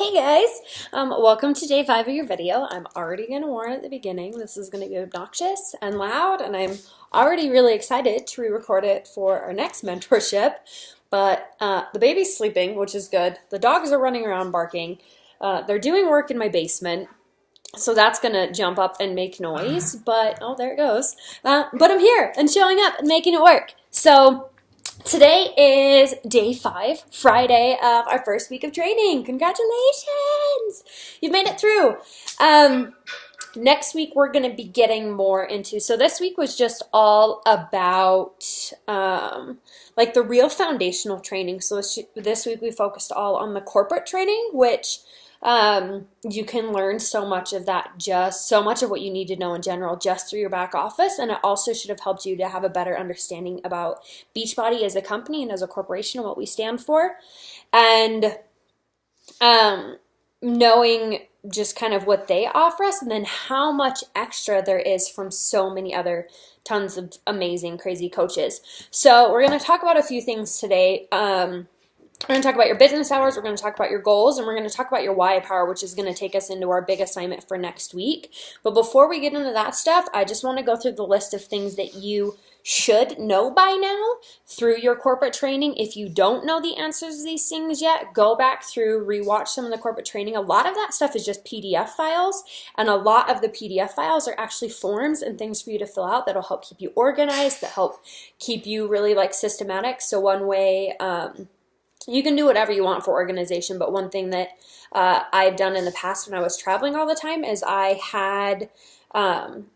Hey guys, welcome to day 5 of your video. I'm already going to warn at the beginning, this is going to be obnoxious and loud, and I'm already really excited to re-record it for our next mentorship. But the baby's sleeping, which is good. The dogs are running around barking. They're doing work in my basement, so that's going to jump up and make noise. But, oh, there it goes. But I'm here and showing up and making it work. So today is day 5, Friday of our first week of training. Congratulations! You've made it through. Next week we're going to be getting more into, so this week was just all about like the real foundational training. So this week we focused all on the corporate training, which you can learn so much of that, just so much of what you need to know in general just through your back office. And it also should have helped you to have a better understanding about Beachbody as a company and as a corporation and what we stand for. And knowing just kind of what they offer us and then how much extra there is from so many other tons of amazing, crazy coaches. So we're going to talk about a few things today. We're going to talk about your business hours, we're going to talk about your goals, and we're going to talk about your why power, which is going to take us into our big assignment for next week. But before we get into that stuff, I just want to go through the list of things that you should know by now through your corporate training. If you don't know the answers to these things yet, go back through, rewatch some of the corporate training. A lot of that stuff is just PDF files, and a lot of the PDF files are actually forms and things for you to fill out that'll help keep you organized, that help keep you really like systematic. So one way, you can do whatever you want for organization, but one thing that I've done in the past when I was traveling all the time is I had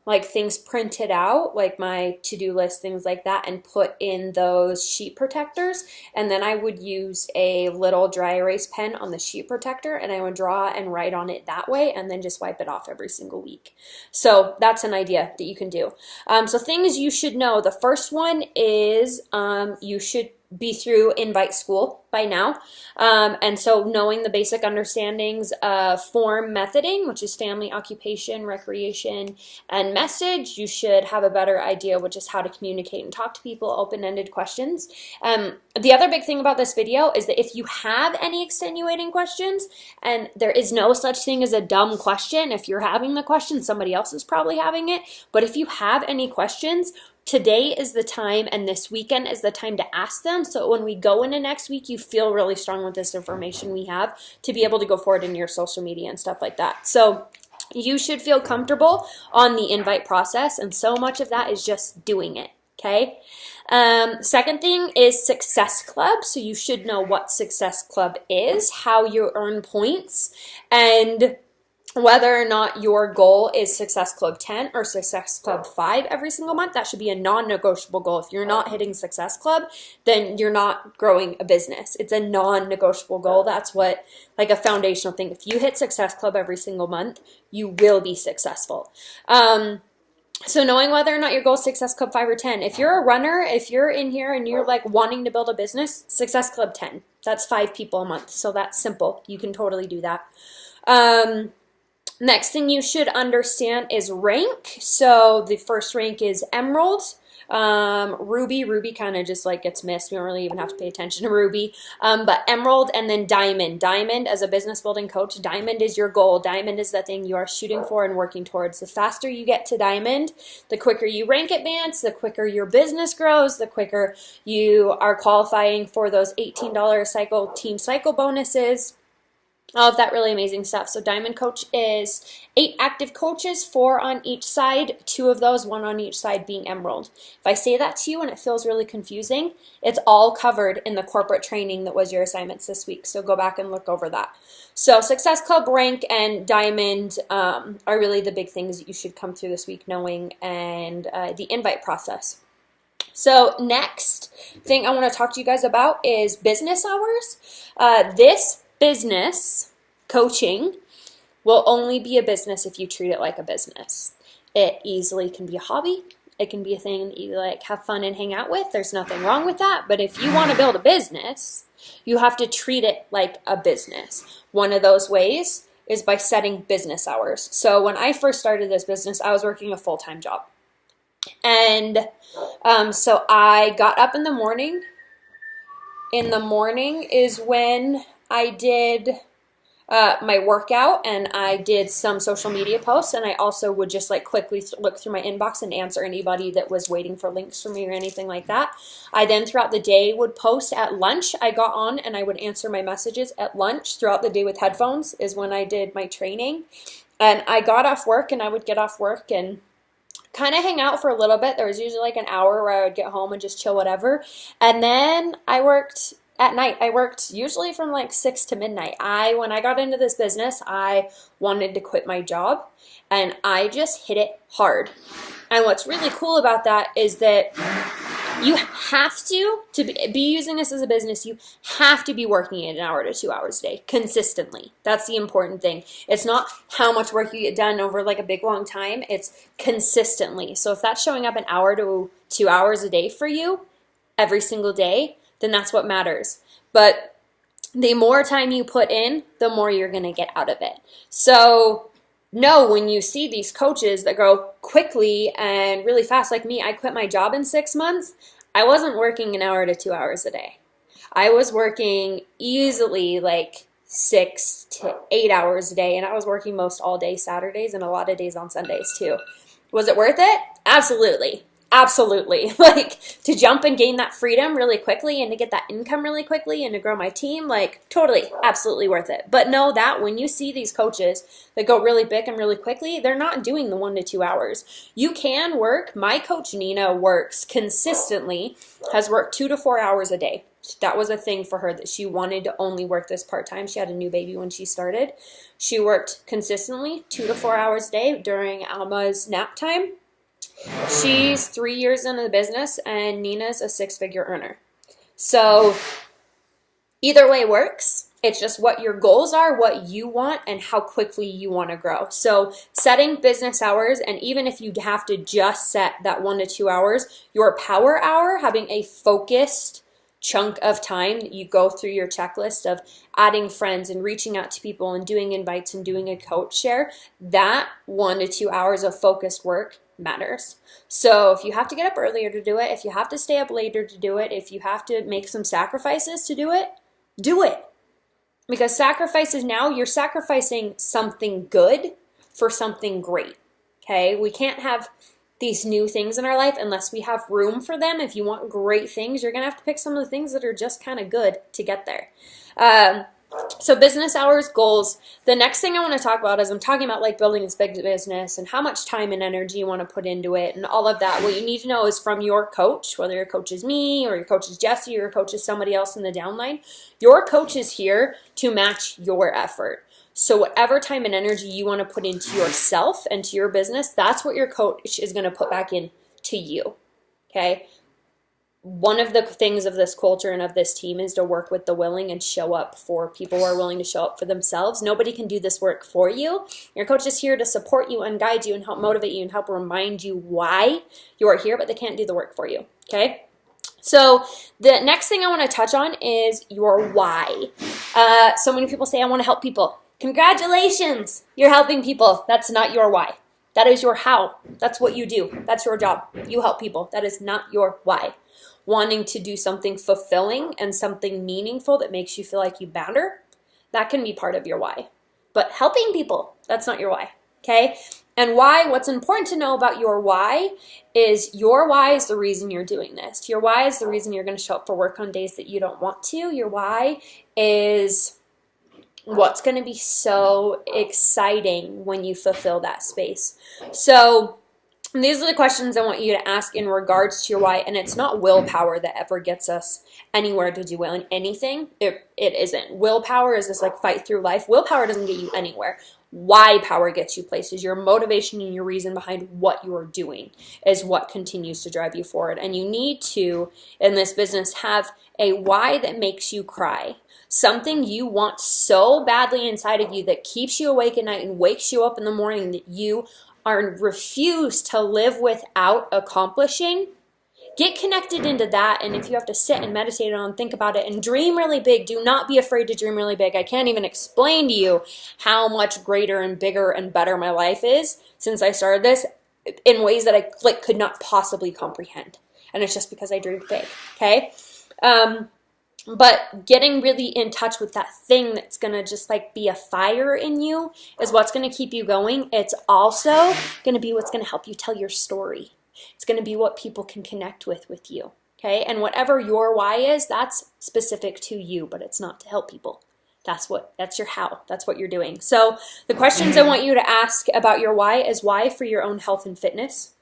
like things printed out, like my to-do list, things like that, and put in those sheet protectors. And then I would use a little dry erase pen on the sheet protector, and I would draw and write on it that way, and then just wipe it off every single week. So that's an idea that you can do. So things you should know. The first one is you should be through Invite School by now. And so knowing the basic understandings of form methoding, which is family, occupation, recreation, and message, you should have a better idea, which is how to communicate and talk to people, open-ended questions. The other big thing about this video is that if you have any extenuating questions, and there is no such thing as a dumb question, if you're having the question, somebody else is probably having it, but if you have any questions, today is the time and this weekend is the time to ask them, so when we go into next week, you feel really strong with this information we have to be able to go forward in your social media and stuff like that. So you should feel comfortable on the invite process, and so much of that is just doing it, okay? Second thing is Success Club. So you should know what Success Club is, how you earn points, and whether or not your goal is Success Club 10 or Success Club 5 every single month. That should be a non-negotiable goal. If you're not hitting Success Club, then you're not growing a business. It's a non-negotiable goal. That's what, like a foundational thing. If you hit Success Club every single month, you will be successful. So knowing whether or not your goal is Success Club 5 or 10. If you're a runner, if you're in here and you're like wanting to build a business, Success Club 10. That's 5 people a month. So that's simple. You can totally do that. Next thing you should understand is rank. So the first rank is Emerald. Ruby kind of just like gets missed. We don't really even have to pay attention to Ruby. But Emerald and then Diamond. Diamond, as a business building coach, Diamond is your goal. Diamond is the thing you are shooting for and working towards. The faster you get to Diamond, the quicker you rank advance, the quicker your business grows, the quicker you are qualifying for those $18 team cycle bonuses. All of that really amazing stuff. So Diamond Coach is 8 active coaches, 4 on each side, 2 of those, 1 on each side being Emerald. If I say that to you and it feels really confusing, it's all covered in the corporate training that was your assignments this week. So go back and look over that. So Success Club, rank, and Diamond are really the big things that you should come through this week knowing, and the invite process. So next thing I want to talk to you guys about is business hours. This business coaching will only be a business if you treat it like a business. It easily can be a hobby. It can be a thing that you like have fun and hang out with. There's nothing wrong with that. But if you want to build a business, you have to treat it like a business. One of those ways is by setting business hours. So when I first started this business, I was working a full-time job. And so I got up in the morning. In the morning is when I did my workout, and I did some social media posts, and I also would just like quickly look through my inbox and answer anybody that was waiting for links from me or anything like that. I then throughout the day would post at lunch. I got on and I would answer my messages at lunch throughout the day with headphones is when I did my training. And I got off work and I would get off work and kind of hang out for a little bit. There was usually like an hour where I would get home and just chill, whatever. And then I worked at night. I worked usually from like 6 to midnight. When I got into this business, I wanted to quit my job and I just hit it hard. And what's really cool about that is that you have to be using this as a business, you have to be working 1 hour to 2 hours a day consistently. That's the important thing. It's not how much work you get done over like a big long time, it's consistently. So if that's showing up 1 hour to 2 hours a day for you every single day, then that's what matters. But the more time you put in, the more you're going to get out of it. So no, when you see these coaches that grow quickly and really fast, like me, I quit my job in 6 months. I wasn't working 1 hour to 2 hours a day. I was working easily like 6 to 8 hours a day, and I was working most all day Saturdays and a lot of days on Sundays too. Was it worth it? Absolutely. Absolutely. Like to jump and gain that freedom really quickly and to get that income really quickly and to grow my team, like totally, absolutely worth it. But know that when you see these coaches that go really big and really quickly, they're not doing the 1 to 2 hours. You can work. My coach Nina works consistently, has worked 2 to 4 hours a day. That was a thing for her that she wanted to only work this part-time. She had a new baby when she started. She worked consistently 2 to 4 hours a day during Alma's nap time. She's 3 years into the business and Nina's a 6-figure earner. So either way works. It's just what your goals are, what you want, and how quickly you want to grow. So setting business hours, and even if you have to just set that 1 to 2 hours, your power hour, having a focused chunk of time that you go through your checklist of adding friends and reaching out to people and doing invites and doing a coach share, that 1 to 2 hours of focused work matters. So if you have to get up earlier to do it, if you have to stay up later to do it, if you have to make some sacrifices to do it, do it. Because sacrifices now, you're sacrificing something good for something great. Okay? We can't have these new things in our life unless we have room for them. If you want great things, you're going to have to pick some of the things that are just kind of good to get there. So business hours, goals. The next thing I want to talk about is I'm talking about like building this big business and how much time and energy you want to put into it and all of that. What you need to know is from your coach, whether your coach is me or your coach is Jesse or your coach is somebody else in the downline, your coach is here to match your effort. So whatever time and energy you want to put into yourself and to your business, that's what your coach is going to put back in to you. Okay? One of the things of this culture and of this team is to work with the willing and show up for people who are willing to show up for themselves. Nobody can do this work for you. Your coach is here to support you and guide you and help motivate you and help remind you why you are here, but they can't do the work for you. Okay? So the next thing I want to touch on is your why. So many people say, I want to help people. Congratulations, you're helping people. That's not your why. That is your how. That's what you do. That's your job. You help people. That is not your why. Wanting to do something fulfilling and something meaningful that makes you feel like you matter, that can be part of your why. But helping people, that's not your why. Okay? And why, what's important to know about your why is the reason you're doing this. Your why is the reason you're going to show up for work on days that you don't want to. Your why is what's going to be so exciting when you fulfill that space. So these are the questions I want you to ask in regards to your why, and it's not willpower that ever gets us anywhere to do anything. It isn't. Willpower is this like fight through life. Willpower doesn't get you anywhere. Why power gets you places. Your motivation and your reason behind what you are doing is what continues to drive you forward. And you need to, in this business, have a why that makes you cry. Something you want so badly inside of you that keeps you awake at night and wakes you up in the morning that you refuse to live without accomplishing. Get connected into that, and if you have to sit and meditate on and think about it and dream really big, do not be afraid to dream really big. I can't even explain to you how much greater and bigger and better my life is since I started this in ways that I could not possibly comprehend. And it's just because I dreamed big, okay? But getting really in touch with that thing that's going to just like be a fire in you is what's going to keep you going. It's also going to be what's going to help you tell your story. It's going to be what people can connect with you. Okay? And whatever your why is, that's specific to you, but it's not to help people. That's your how. That's what you're doing. So the questions I want you to ask about your why is why for your own health and fitness?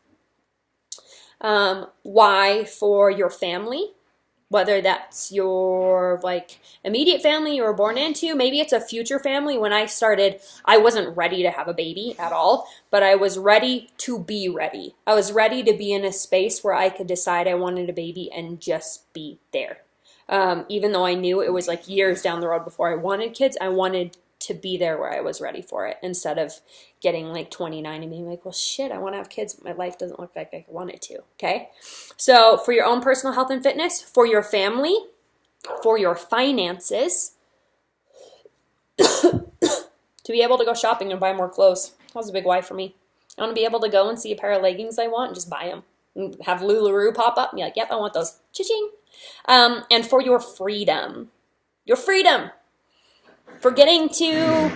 Why for your family? Whether that's your like immediate family you were born into, maybe it's a future family. When I started, I wasn't ready to have a baby at all, but I was ready to be ready. I was ready to be in a space where I could decide I wanted a baby and just be there. Even though I knew it was like years down the road before I wanted kids, I wanted to be there where I was ready for it instead of getting like 29 and being like, well, shit, I want to have kids, but my life doesn't look like I want it to, okay? So for your own personal health and fitness, for your family, for your finances, to be able to go shopping and buy more clothes. That was a big why for me. I want to be able to go and see a pair of leggings I want and just buy them. And have LuLaRoe pop up and be like, yep, I want those. Cha-ching. And for your freedom. Your freedom. For getting to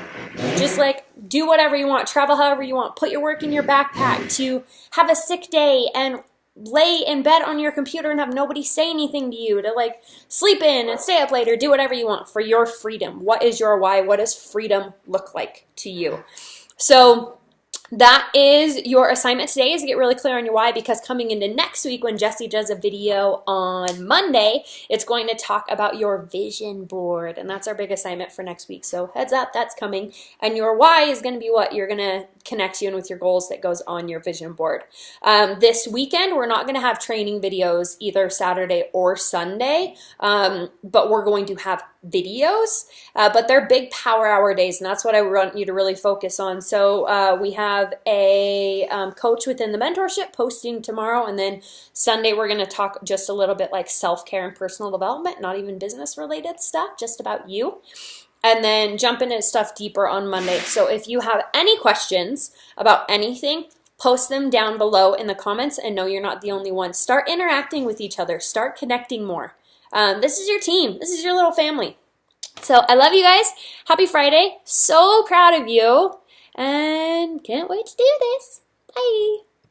just like do whatever you want, travel however you want, put your work in your backpack, to have a sick day and lay in bed on your computer and have nobody say anything to you, to like sleep in and stay up later, do whatever you want for your freedom. What is your why? What does freedom look like to you? So that is your assignment today, is to get really clear on your why, because coming into next week when Jessie does a video on Monday, it's going to talk about your vision board, and that's our big assignment for next week. So heads up, that's coming. And your why is going to be what you're going to connect you in with your goals that goes on your vision board. This weekend, we're not going to have training videos either Saturday or Sunday, but we're going to have videos, but they're big power hour days, and that's what I want you to really focus on. So we have a coach within the mentorship posting tomorrow, and then Sunday we're going to talk just a little bit like self-care and personal development, not even business related stuff, just about you. And then jump into stuff deeper on Monday. So if you have any questions about anything, post them down below in the comments, and know you're not the only one. Start interacting with each other. Start connecting more. This is your team. This is your little family. So I love you guys. Happy Friday. So proud of you. And can't wait to do this. Bye.